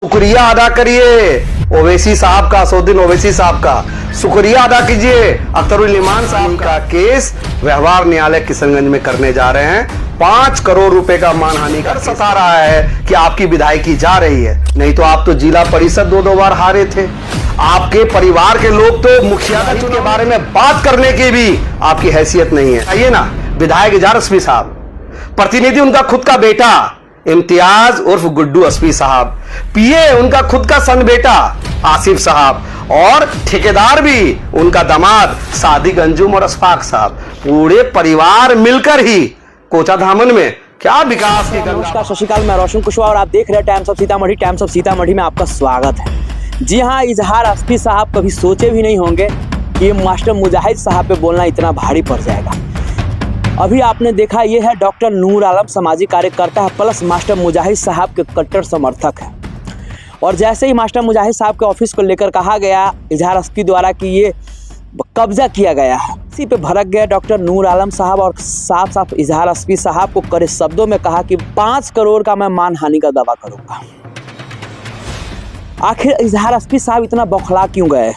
शुक्रिया अदा करिए ओवैसी साहब का, असदुद्दीन ओवैसी साहब का शुक्रिया अदा कीजिए। अख्तरुल इमान साहब का केस व्यवहार न्यायालय किशनगंज में करने जा रहे हैं। 5 करोड़ रुपए का मानहानि का सता रहा है कि आपकी विधायकी जा रही है। नहीं तो आप तो जिला परिषद 2 बार हारे थे। आपके परिवार के लोग तो मुखिया के बारे में बात करने की भी आपकी हैसियत नहीं है। आइए ना, विधायक इजहार अस्फी साहब, प्रतिनिधि उनका खुद का बेटा इम्तियाज उर्फ गुड्डू अस्फी साहब, पीए उनका खुद का सन बेटा आसिफ साहब, और ठेकेदार भी उनका दामाद सादिक अंजुम और अशफाक साहब, पूरे परिवार मिलकर ही कोचाधामन में क्या विकास की। नमस्कार, सत श्री अकाल, मैं रोशन कुशवाहा और आप देख रहे हैं times of Sitamarhi. Times of Sitamarhi में आपका स्वागत है। जी हाँ, इजहार अस्फी साहब कभी सोचे भी नहीं होंगे कि ये मास्टर मुजाहिद साहब पे बोलना इतना भारी पड़ जाएगा। अभी आपने देखा, ये है डॉक्टर नूर आलम, सामाजिक कार्यकर्ता है प्लस मास्टर मुजाहिद साहब के कट्टर समर्थक है। और जैसे ही मास्टर मुजाहिद साहब के ऑफिस को लेकर कहा गया इजहार अस्फी द्वारा कि ये कब्जा किया गया है, इसी पे भड़क गए डॉक्टर नूर आलम साहब और साफ साफ इजहार अस्फी साहब को कड़े शब्दों में कहा कि 5 करोड़ का मैं मानहानि का दावा करूंगा। आखिर इजहार अस्फी साहब इतना बौखला क्यों गए?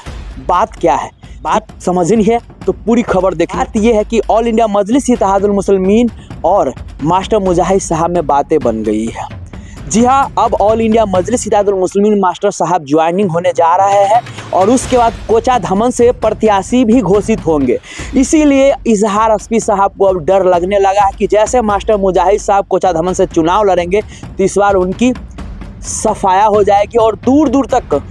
बात क्या है? बात समझनी है तो पूरी खबर देखिए। बात यह है कि ऑल इंडिया मजलिस इत्तेहादुल मुस्लिमीन और मास्टर मुजाहिद साहब में बातें बन गई है। जी हाँ, अब ऑल इंडिया मजलिस इत्तेहादुल मुस्लिमीन मास्टर साहब ज्वाइनिंग होने जा रहे हैं और उसके बाद कोचाधामन से प्रत्याशी भी घोषित होंगे। इसीलिए इजहार अस्फी साहब को अब डर लगने लगा है कि जैसे मास्टर मुजाहिद साहब कोचाधामन से चुनाव लड़ेंगे तो इस बार उनकी सफाया हो जाएगी और दूर दूर तक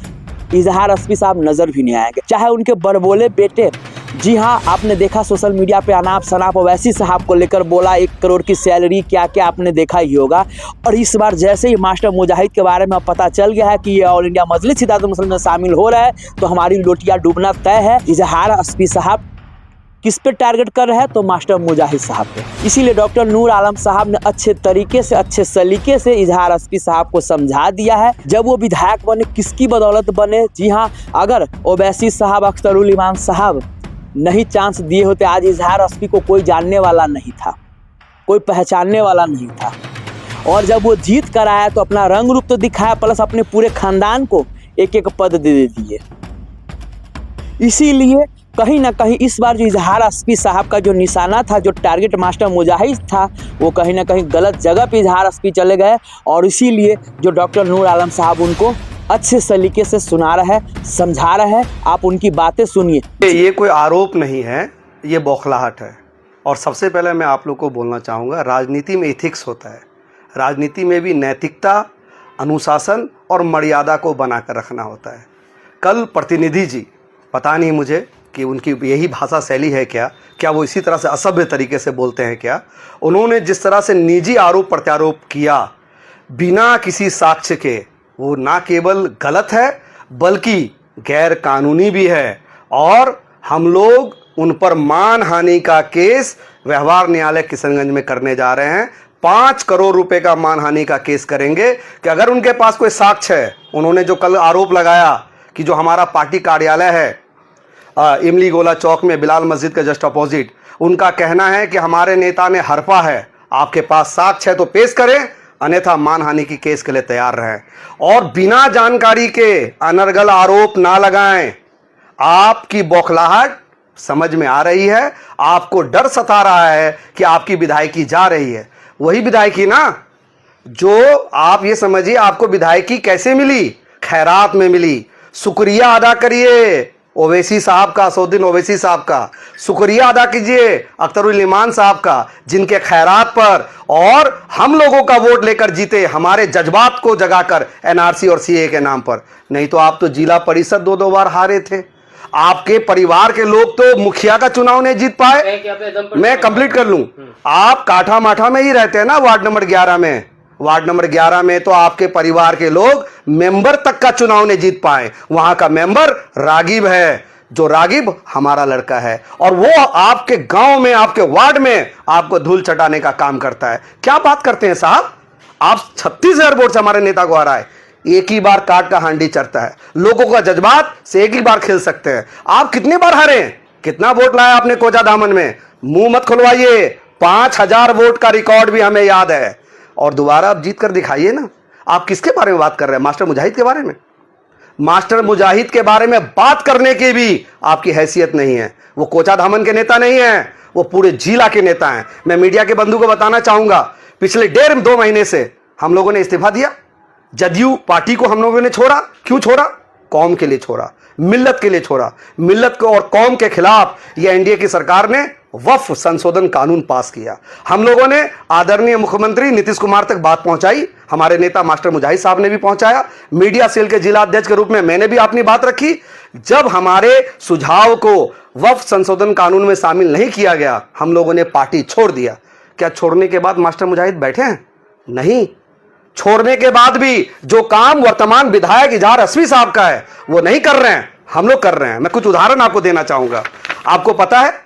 इजहार अस्फी साहब नजर भी नहीं आएंगे, चाहे उनके बड़बोले बेटे। जी हाँ, आपने देखा सोशल मीडिया पे अनाप शनाप ओवैसी साहब को लेकर बोला 1 करोड़ की सैलरी, क्या क्या आपने देखा ही होगा। और इस बार जैसे ही मास्टर मुजाहिद के बारे में पता चल गया है कि ये ऑल इंडिया मजलिस इत्तेहादुल मुस्लिमीन में शामिल हो रहा है तो हमारी लोटिया डूबना तय है। इजहार अस्फी साहब किस पे टारगेट कर रहे हैं? तो मास्टर मुजाहिद साहब पे। इसीलिए डॉक्टर नूर आलम साहब ने अच्छे तरीके से, अच्छे सलीके से इजहार अस्फी साहब को समझा दिया है। जब वो विधायक बने, किसकी बदौलत बने? जी हाँ, अगर ओवैसी साहब, अख्तरुल इमान साहब नहीं चांस दिए होते, आज इजहार अस्फी को कोई जानने वाला नहीं था, कोई पहचानने वाला नहीं था। और जब वो जीत कर आया तो अपना रंग रूप तो दिखाया, प्लस अपने पूरे खानदान को एक पद दे दिए। इसीलिए कहीं ना कहीं इस बार जो इजहार अस्फी साहब का जो निशाना था, जो टारगेट मास्टर मुजाहिद था, वो कहीं ना कहीं गलत जगह पे इजहार अस्फी चले गए। और इसीलिए जो डॉक्टर नूर आलम साहब उनको अच्छे सलीके से सुना रहे हैं, समझा रहे हैं। आप उनकी बातें सुनिए। ये कोई आरोप नहीं है, ये बौखलाहट है। और सबसे पहले मैं आप लोग को बोलना चाहूँगा, राजनीति में एथिक्स होता है। राजनीति में भी नैतिकता, अनुशासन और मर्यादा को बनाकर रखना होता है। कल प्रतिनिधि जी, पता नहीं मुझे कि उनकी यही भाषा शैली है क्या वो इसी तरह से असभ्य तरीके से बोलते हैं क्या, उन्होंने जिस तरह से निजी आरोप प्रत्यारोप किया बिना किसी साक्ष्य के, वो ना केवल गलत है बल्कि गैर कानूनी भी है। और हम लोग उन पर मानहानि का केस व्यवहार न्यायालय किशनगंज में करने जा रहे हैं। 5 करोड़ रुपए का मानहानि का केस करेंगे कि अगर उनके पास कोई साक्ष्य है। उन्होंने जो कल आरोप लगाया कि जो हमारा पार्टी कार्यालय है इमली गोला चौक में बिलाल मस्जिद के जस्ट अपोजिट, उनका कहना है कि हमारे नेता ने हड़पा है। आपके पास साक्ष्य है तो पेश करें, अन्यथा मानहानि की केस के लिए तैयार रहें। और बिना जानकारी के अनर्गल आरोप ना लगाएं। आपकी बौखलाहट समझ में आ रही है, आपको डर सता रहा है कि आपकी विधायकी जा रही है। वही विधायकी ना जो आप ये समझिए, आपको विधायकी कैसे मिली? खैरात में मिली। शुक्रिया अदा करिए ओवैसी साहब का, असदुद्दीन ओवैसी साहब का शुक्रिया अदा कीजिए, अख्तरुल इमान साहब का, जिनके खैरात पर और हम लोगों का वोट लेकर जीते, हमारे जज्बात को जगाकर एनआरसी और सीए के नाम पर। नहीं तो आप तो जिला परिषद 2 बार हारे थे। आपके परिवार के लोग तो मुखिया का चुनाव नहीं जीत पाए। मैं कंप्लीट कर लूं, आप काठा माठा में ही रहते हैं ना, वार्ड नंबर 11 में। वार्ड नंबर 11 में तो आपके परिवार के लोग मेंबर तक का चुनाव नहीं जीत पाए। वहां का मेंबर रागिब है, जो रागिब हमारा लड़का है, और वो आपके गांव में, आपके वार्ड में आपको धूल चटाने का काम करता है। क्या बात करते हैं साहब? आप 36,000 वोट से हमारे नेता को हराए। एक ही बार काट का हांडी चढ़ता है। लोगों का जज्बात से एक ही बार खेल सकते हैं। आप कितनी बार हारे? कितना वोट लाया आपने कोचाधामन में? मुंह मत खुलवाइए। 5,000 वोट का रिकॉर्ड भी हमें याद है। और दोबारा आप जीत कर दिखाइए ना। आप किसके बारे में बात कर रहे हैं? मास्टर मुजाहिद के बारे में? मास्टर मुजाहिद के बारे में बात करने की भी आपकी हैसियत नहीं है। वो कोचाधामन के नेता नहीं है, वो पूरे जिला के नेता हैं। मैं मीडिया के बंधु को बताना चाहूंगा, पिछले 1.5-2 महीने से हम लोगों ने इस्तीफा दिया। जदयू पार्टी को हम लोगों ने छोड़ा। क्यों छोड़ा? कौम के लिए छोड़ा, मिल्लत के लिए छोड़ा। मिल्लत को और कौम के खिलाफ ये एनडीए की सरकार ने वक्फ संशोधन कानून पास किया। हम लोगों ने आदरणीय मुख्यमंत्री नीतीश कुमार तक बात पहुंचाई, हमारे नेता मास्टर मुजाहिद साहब ने भी पहुंचाया, मीडिया सेल के जिला अध्यक्ष के रूप में मैंने भी अपनी बात रखी। जब हमारे सुझाव को वक्फ संशोधन कानून में शामिल नहीं किया गया, हम लोगों ने पार्टी छोड़ दिया। क्या छोड़ने के बाद मास्टर मुजाहिद बैठे हैं? नहीं। छोड़ने के बाद भी जो काम वर्तमान विधायक इजहार हस्बी साहब का है वो नहीं कर रहे हैं, हम लोग कर रहे हैं। मैं कुछ उदाहरण आपको देना चाहूंगा। आपको पता है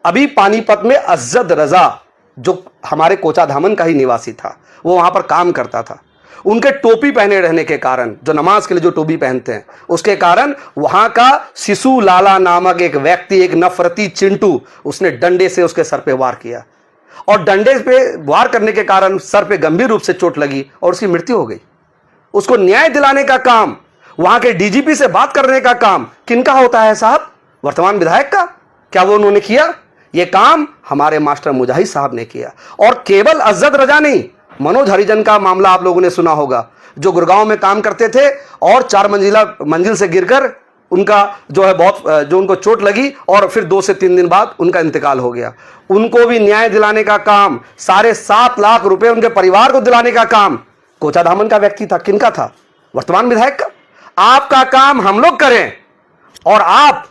अभी पानीपत में अज्जद रजा, जो हमारे कोचाधामन का ही निवासी था, वो वहां पर काम करता था। उनके टोपी पहने रहने के कारण, जो नमाज के लिए जो टोपी पहनते हैं, उसके कारण वहां का शिशु लाला नामक एक व्यक्ति, एक नफरती चिंटू, उसने डंडे से उसके सर पे वार किया और डंडे पे वार करने के कारण सर पे गंभीर रूप से चोट लगी और उसकी मृत्यु हो गई। उसको न्याय दिलाने का काम, वहां के डीजीपी से बात करने का काम किनका होता है साहब? वर्तमान विधायक का। क्या वो उन्होंने किया? ये काम हमारे मास्टर मुजाहिद साहब ने किया। और केवल अज्जद रजा नहीं, मनोज हरिजन का मामला आप लोगों ने सुना होगा, जो गुड़गांव में काम करते थे और 4 मंजिल से गिरकर उनका जो है जो उनको चोट लगी और फिर 2 से 3 दिन बाद उनका इंतकाल हो गया। उनको भी न्याय दिलाने का काम, 7.5 लाख रुपए उनके परिवार को दिलाने का काम कोचाधामन का व्यक्ति था। किनका था? वर्तमान विधायक का। आपका काम हम लोग करें और आप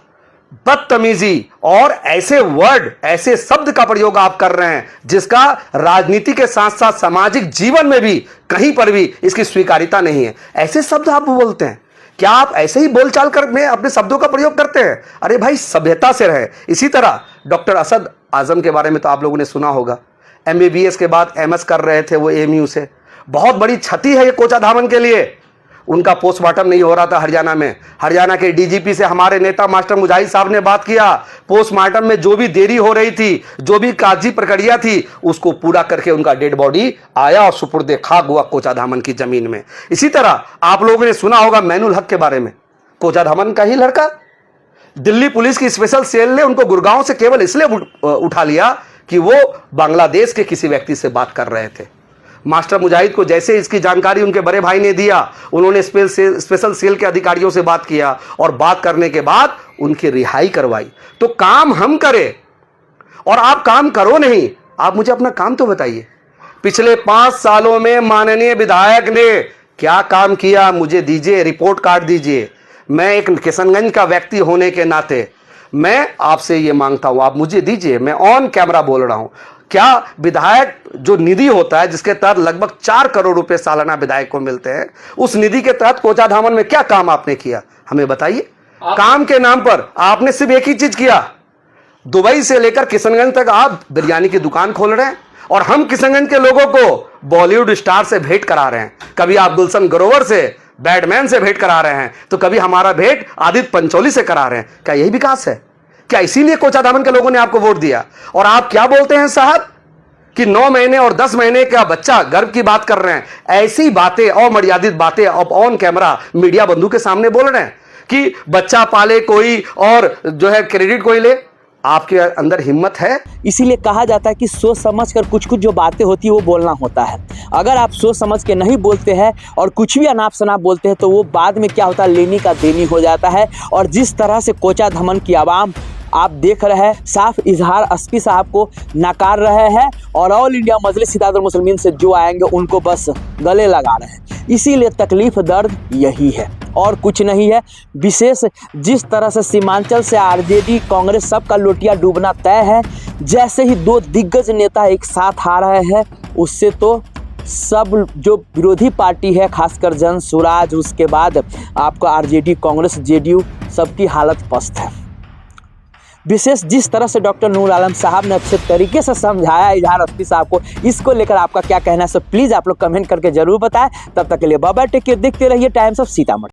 बदतमीजी और ऐसे वर्ड, ऐसे शब्द का प्रयोग आप कर रहे हैं जिसका राजनीति के साथ साथ सामाजिक जीवन में भी कहीं पर भी इसकी स्वीकार्यता नहीं है। ऐसे शब्द आप बोलते हैं। क्या आप ऐसे ही बोलचाल कर में अपने शब्दों का प्रयोग करते हैं? अरे भाई, सभ्यता से रहे। इसी तरह डॉक्टर असद आजम के बारे में तो आप लोगों ने सुना होगा। MBBS के बाद MS कर रहे थे वो AMU से। बहुत बड़ी क्षति है ये कोचाधामन के लिए। उनका पोस्टमार्टम नहीं हो रहा था हरियाणा में। हरियाणा के DGP से हमारे नेता मास्टर मुजाहिद साहब ने बात किया। पोस्टमार्टम में जो भी देरी हो रही थी, जो भी कागजी प्रक्रिया थी, उसको पूरा करके उनका डेड बॉडी आया और सुपुर्दे खाक हुआ कोचाधामन की जमीन में। इसी तरह आप लोगों ने सुना होगा मैनुल हक के बारे में, कोचाधामन का ही लड़का। दिल्ली पुलिस की स्पेशल सेल ने उनको गुड़गांव से केवल इसलिए उठा लिया कि वो बांग्लादेश के किसी व्यक्ति से बात कर रहे थे। मास्टर मुजाहिद को जैसे इसकी जानकारी उनके बड़े भाई ने दिया, उन्होंने स्पेशल सेल के अधिकारियों से बात किया और बात करने के बाद उनकी रिहाई करवाई। तो काम हम करें और आप काम करो नहीं। आप मुझे अपना काम तो बताइए। पिछले 5 सालों में माननीय विधायक ने क्या काम किया, मुझे दीजिए, रिपोर्ट कार्ड दीजिए। मैं एक किशनगंज का व्यक्ति होने के नाते मैं आपसे ये मांगता हूं, आप मुझे दीजिए। मैं ऑन कैमरा बोल रहा हूं। क्या विधायक जो निधि होता है, जिसके तहत लगभग 4 करोड़ रुपए सालाना विधायक को मिलते हैं, उस निधि के तहत कोचाधामन में क्या काम आपने किया, हमें बताइए। काम के नाम पर आपने सिर्फ एक ही चीज किया, दुबई से लेकर किशनगंज तक आप बिरयानी की दुकान खोल रहे हैं और हम किशनगंज के लोगों को बॉलीवुड स्टार से भेंट करा रहे हैं। कभी आप गुलशन ग्रोवर से, बैटमैन से भेंट करा रहे हैं, तो कभी हमारा भेंट आदित्य पंचोली से करा रहे हैं। क्या यही विकास है? क्या इसीलिए कोचाधामन के लोगों ने आपको वोट दिया? और आप क्या बोलते हैं साहब कि 9 महीने और 10 महीने का बच्चा, गर्भ की बात कर रहे हैं। ऐसी बातें, अमर्यादित बातें अब ऑन कैमरा मीडिया बंधु के सामने बोल रहे हैं कि बच्चा पाले कोई और जो है क्रेडिट कोई ले। आपके अंदर हिम्मत है? इसीलिए कहा जाता है कि सोच समझ कर कुछ कुछ जो बातें होती है वो बोलना होता है। अगर आप सोच समझ के नहीं बोलते हैं और कुछ भी अनाप शनाप बोलते हैं तो वो बाद में क्या होता है, लेनी का देनी हो जाता है। और जिस तरह से कोचाधामन की आवाम आप देख रहे हैं, साफ इजहार हस्बी साहब को नकार रहे हैं और ऑल इंडिया मजलिस इत्तेहादुल मुस्लिमीन से जो आएंगे उनको बस गले लगा रहे हैं। इसीलिए तकलीफ दर्द यही है और कुछ नहीं है। विशेष जिस तरह से सीमांचल से आरजेडी कांग्रेस सबका लोटिया डूबना तय है, जैसे ही 2 दिग्गज नेता एक साथ आ रहे हैं, उससे तो सब जो विरोधी पार्टी है, खासकर जन स्वराज, उसके बाद आपका आरजेडी, कांग्रेस, जेडीयू, सबकी हालत पस्त है। विशेष जिस तरह से डॉक्टर नूर आलम साहब ने अच्छे तरीके से समझाया इजहार हस्बी साहब को, इसको लेकर आपका क्या कहना है? सो प्लीज़ आप लोग कमेंट करके जरूर बताएं। तब तक के लिए बाय बाय, टेक केयर, देखते रहिए टाइम्स ऑफ सीतामढ़ी।